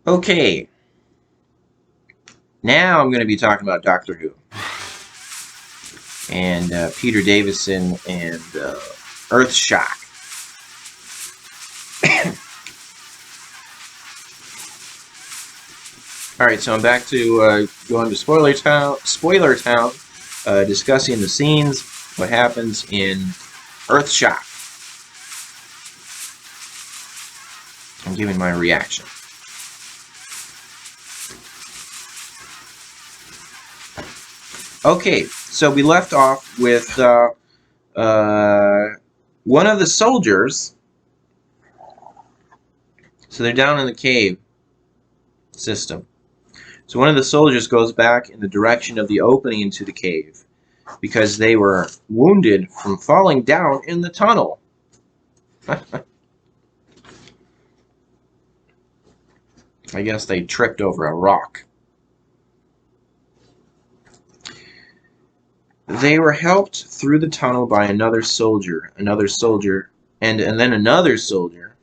Okay, now I'm going to be talking about Doctor Who and Peter Davison and Earthshock. All right, so I'm back to going to Spoiler Town, discussing the scenes, what happens in Earthshock. I'm giving my reaction. Okay, so we left off with one of the soldiers. So they're down in the cave system. So one of the soldiers goes back in the direction of the opening into the cave because they were wounded from falling down in the tunnel. I guess they tripped over a rock. They were helped through the tunnel by another soldier, and then another soldier.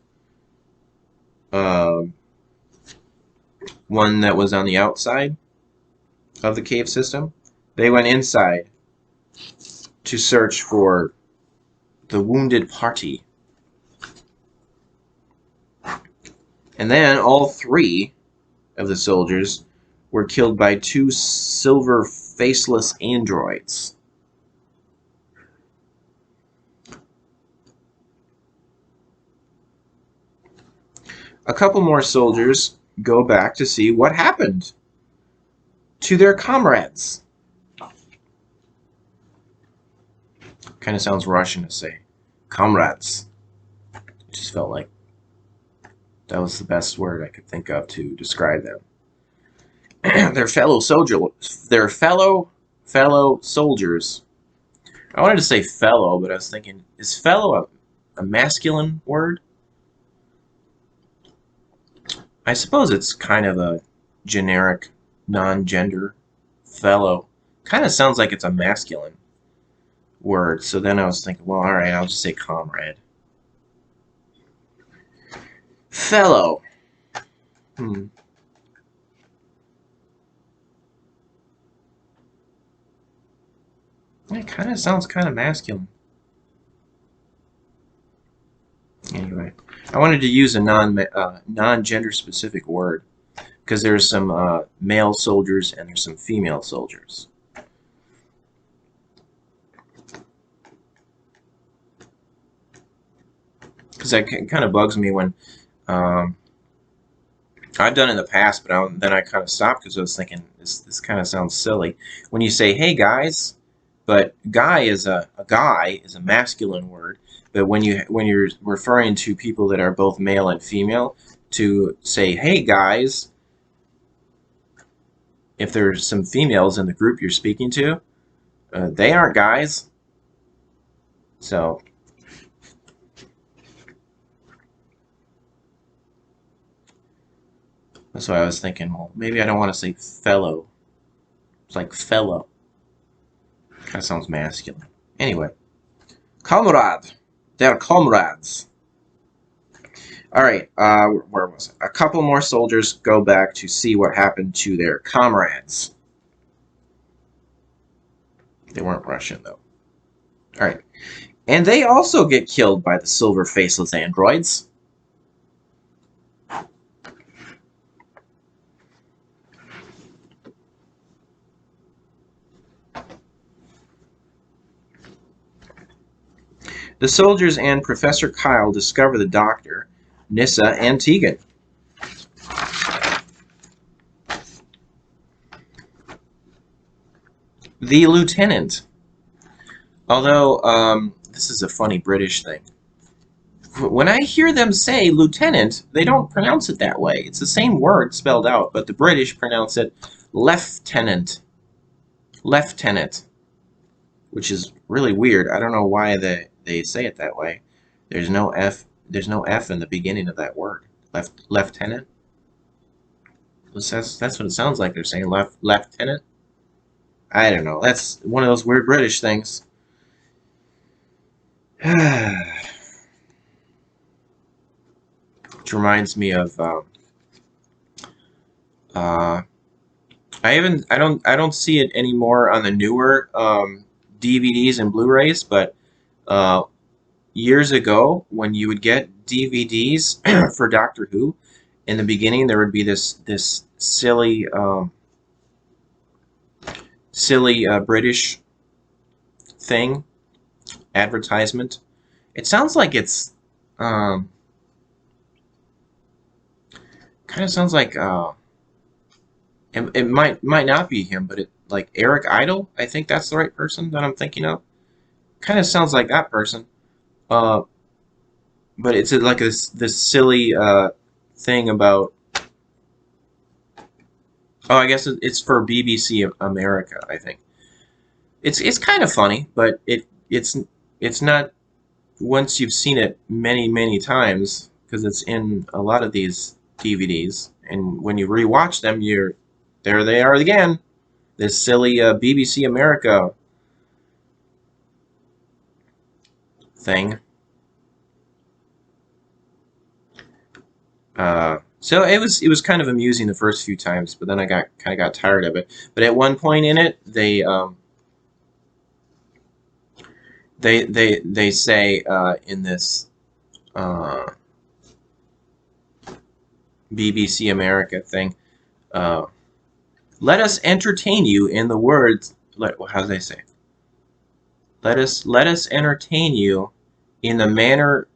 One that was on the outside of the cave system. They went inside to search for the wounded party. And then all three of the soldiers were killed by two silver faceless androids. A couple more soldiers go back to see what happened to their comrades. Kind of sounds Russian to say comrades. It just felt like that was the best word I could think of to describe them. Their fellow soldiers. I wanted to say fellow, but I was thinking, is fellow a masculine word? I suppose it's kind of a generic, non-gender fellow. Kind of sounds like it's a masculine word. So then I was thinking, well, all right, I'll just say comrade. Fellow. It kind of sounds kind of masculine. Anyway, I wanted to use a non-gender specific word because there's some male soldiers and there's some female soldiers. Because that kind of bugs me when I've done it in the past, but then I kind of stopped because I was thinking this kind of sounds silly when you say "Hey guys," but guy is a masculine word. But when you're referring to people that are both male and female, to say "Hey guys," if there's some females in the group you're speaking to, they aren't guys. So that's why I was thinking, well, maybe I don't want to say fellow. It's like fellow. Kind of sounds masculine. Anyway, comrade. They're comrades. All right, where was it? A couple more soldiers go back to see what happened to their comrades. They weren't Russian, though. All right. And they also get killed by the silver faceless androids. The soldiers and Professor Kyle discover the doctor, Nyssa, and Tegan. The lieutenant. Although, this is a funny British thing. When I hear them say lieutenant, they don't pronounce it that way. It's the same word spelled out, but the British pronounce it lieutenant. Lieutenant. Which is really weird. I don't know why they say it that way. There's no F in the beginning of that word. Lieutenant. That's what it sounds like they're saying. Lieutenant. I don't know. That's one of those weird British things. Which reminds me of Uh, I don't see it anymore on the newer DVDs and Blu-rays, but uh, years ago when you would get DVDs for Doctor Who, in the beginning there would be this silly British thing advertisement. It sounds like it's um, kind of sounds like it might not be him, but it like Eric Idle. I think that's the right person that I'm thinking of. Kind of sounds like that person. Uh, but it's like this silly thing about. Oh, I guess it's for BBC America. I think it's kind of funny, but it's not once you've seen it many times because it's in a lot of these DVDs, and when you rewatch them, you're there they are again. This silly BBC America thing. So it was kind of amusing the first few times, but then I kind of got tired of it. But at one point in it, they say in this uh, BBC America thing, uh, let us entertain you in the words. How do they say? Let us entertain you in the manner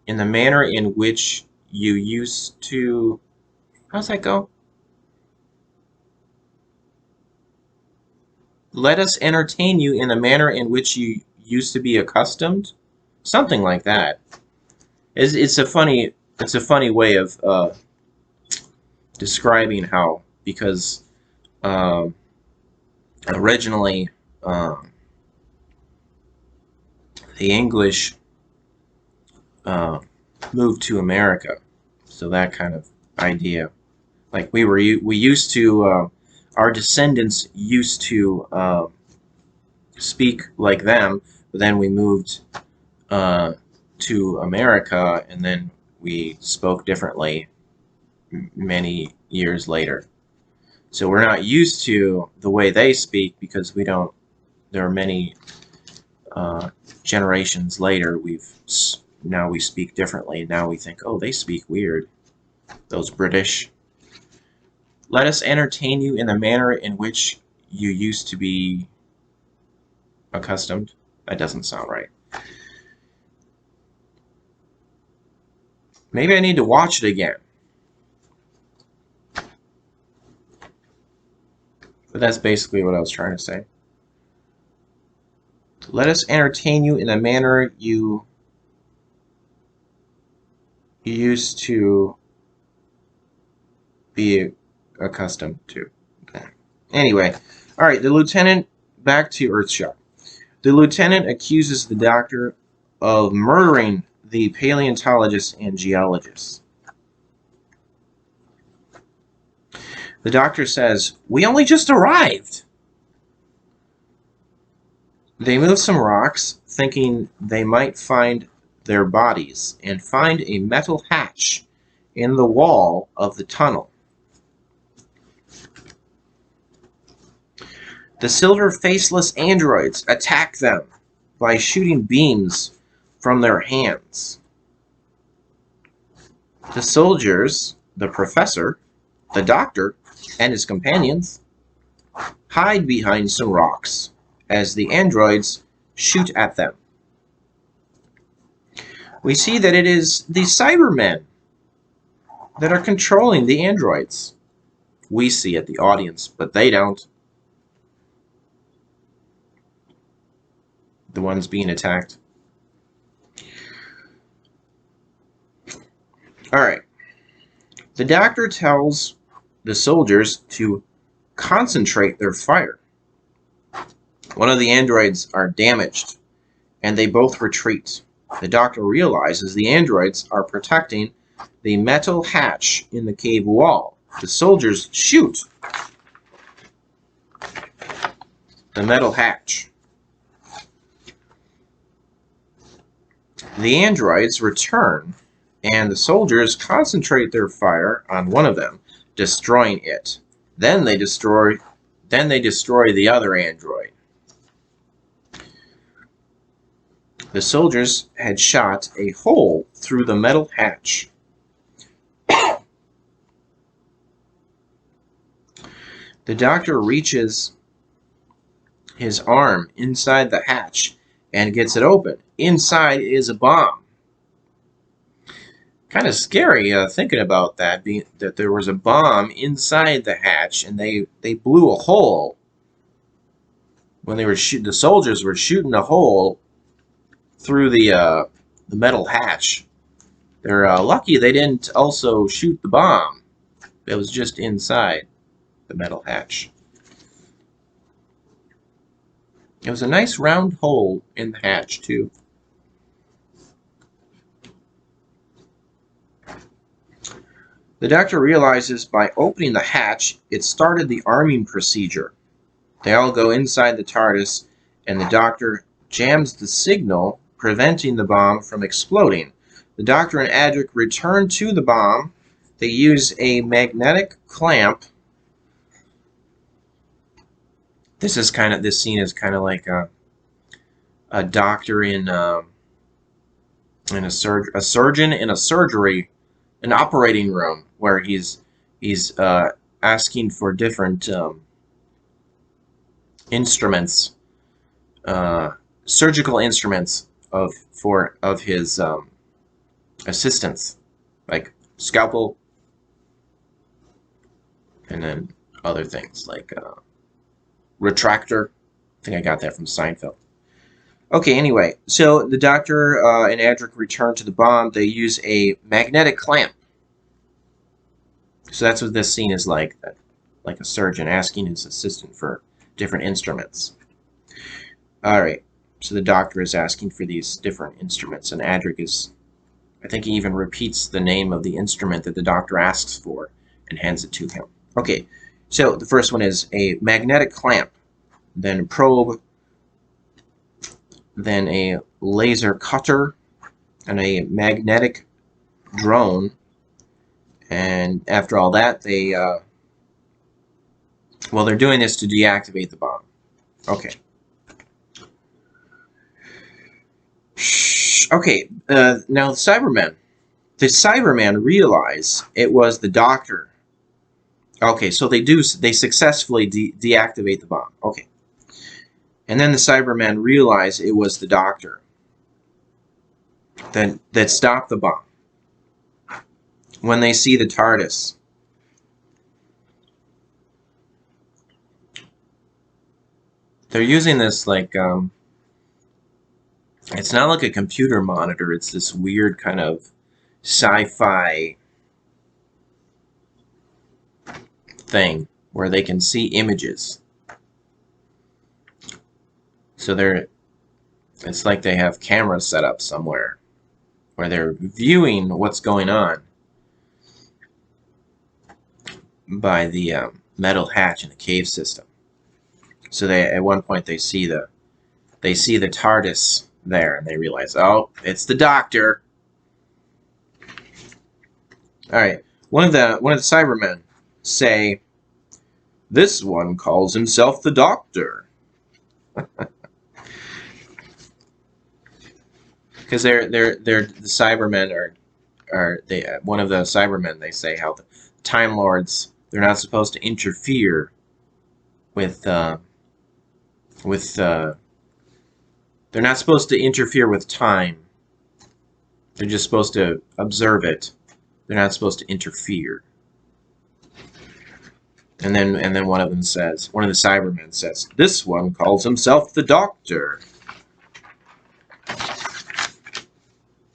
in which you used to. How's that go? Let us entertain you in the manner in which you used to be accustomed. Something like that. It's a funny way of describing how because um, originally um, the English uh, moved to America, so that kind of idea. Like we used to our descendants used to speak like them, but then we moved uh, to America, and then we spoke differently many years later. So we're not used to the way they speak because we don't. There are many uh, generations later. Now we speak differently. Now we think, oh, they speak weird. Those British. Let us entertain you in the manner in which you used to be accustomed. That doesn't sound right. Maybe I need to watch it again. But that's basically what I was trying to say. Let us entertain you in the manner you used to be accustomed to. Anyway, all right, the lieutenant, back to Earthshock. The lieutenant accuses the doctor of murdering the paleontologist and geologist. The doctor says, "We only just arrived." They move some rocks, thinking they might find their bodies, and find a metal hatch in the wall of the tunnel. The silver faceless androids attack them by shooting beams from their hands. The soldiers, the professor, the doctor, and his companions hide behind some rocks as the androids shoot at them. We see that it is the Cybermen that are controlling the androids. We see it, the audience, but they don't. The ones being attacked. Alright. The doctor tells the soldiers to concentrate their fire. One of the androids are damaged, and they both retreat. The doctor realizes the androids are protecting the metal hatch in the cave wall. The soldiers shoot the metal hatch. The androids return, and the soldiers concentrate their fire on one of them, destroying it. Then they destroy the other android. The soldiers had shot a hole through the metal hatch. The doctor reaches his arm inside the hatch and gets it open. Inside is a bomb. Kind of scary thinking about that, that there was a bomb inside the hatch, and they blew a hole when they were the soldiers were shooting a hole through the metal hatch. They're lucky they didn't also shoot the bomb. It was just inside the metal hatch. It was a nice round hole in the hatch too. The doctor realizes by opening the hatch, it started the arming procedure. They all go inside the TARDIS, and the doctor jams the signal, preventing the bomb from exploding. The doctor and Adric return to the bomb. They use a magnetic clamp. This scene is kind of like a doctor in a surgeon in a surgery, an operating room, where he's asking for different instruments, surgical instruments of his assistants, like scalpel, and then other things like retractor. I think I got that from Seinfeld. Okay, anyway, so the doctor and Adric return to the bomb. They use a magnetic clamp. So that's what this scene is like a surgeon asking his assistant for different instruments. Alright, so the doctor is asking for these different instruments, and Adric is, I think he even repeats the name of the instrument that the doctor asks for and hands it to him. Okay, so the first one is a magnetic clamp, then a probe, then a laser cutter, and a magnetic drone. And after all that, they're doing this to deactivate the bomb. Okay. Okay, now the Cybermen. The Cybermen realize it was the doctor. Okay, so they successfully deactivate the bomb. Okay. And then the Cybermen realize it was the doctor that stopped the bomb. When they see the TARDIS, they're using this like it's not like a computer monitor. It's this weird kind of sci-fi thing where they can see images. So it's like they have cameras set up somewhere where they're viewing what's going on by the metal hatch in the cave system. So at one point they see the TARDIS there, and they realize, oh, it's the doctor. All right, one of the Cybermen say, "This one calls himself the Doctor," because the Cybermen are one of the Cybermen. They say how the Time Lords, they're not supposed to interfere with they're not supposed to interfere with time. They're just supposed to observe it. They're not supposed to interfere. And then one of the Cybermen says, "This one calls himself the Doctor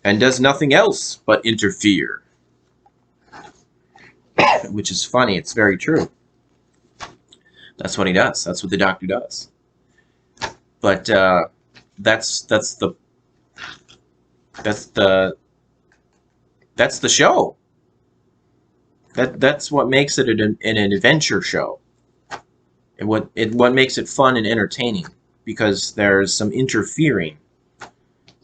and does nothing else but interfere." Which is funny. It's very true. That's what he does. That's what the doctor does. But that's the show. That's what makes it an adventure show. And what makes it fun and entertaining, because there's some interfering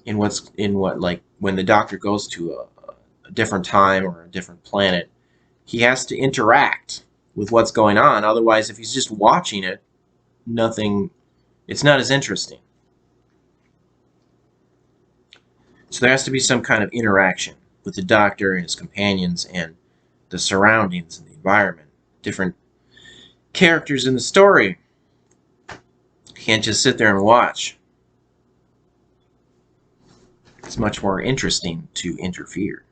in like when the doctor goes to a different time or a different planet. He has to interact with what's going on. Otherwise, if he's just watching it, it's not as interesting. So there has to be some kind of interaction with the Doctor and his companions and the surroundings and the environment, different characters in the story. You can't just sit there and watch. It's much more interesting to interfere.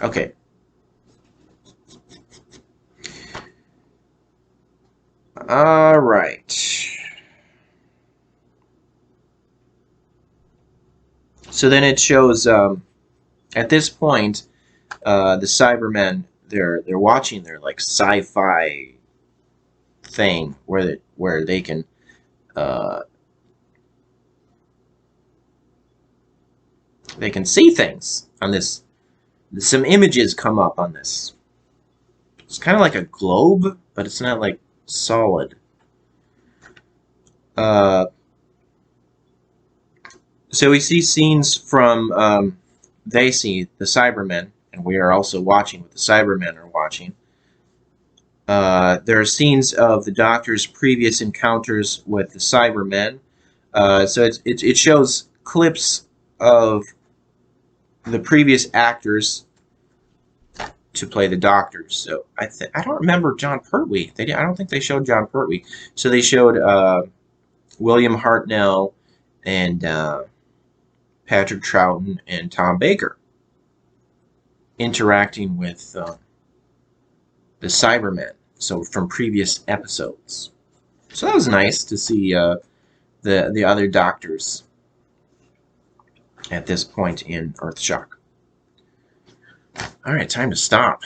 Okay. All right. So then it shows at this point the Cybermen they're watching their like sci-fi thing where they can see things on this. Some images come up on this. It's kind of like a globe, but it's not like solid. So we see scenes from they see the Cybermen, and we are also watching what the Cybermen are watching. There are scenes of the Doctor's previous encounters with the Cybermen. So it shows clips of the previous actors to play the Doctors. So I don't remember John Pertwee. I don't think they showed John Pertwee. So they showed William Hartnell and Patrick Troughton and Tom Baker interacting with the Cybermen. So from previous episodes. So that was nice to see the other Doctors at this point in Earthshock. All right, time to stop.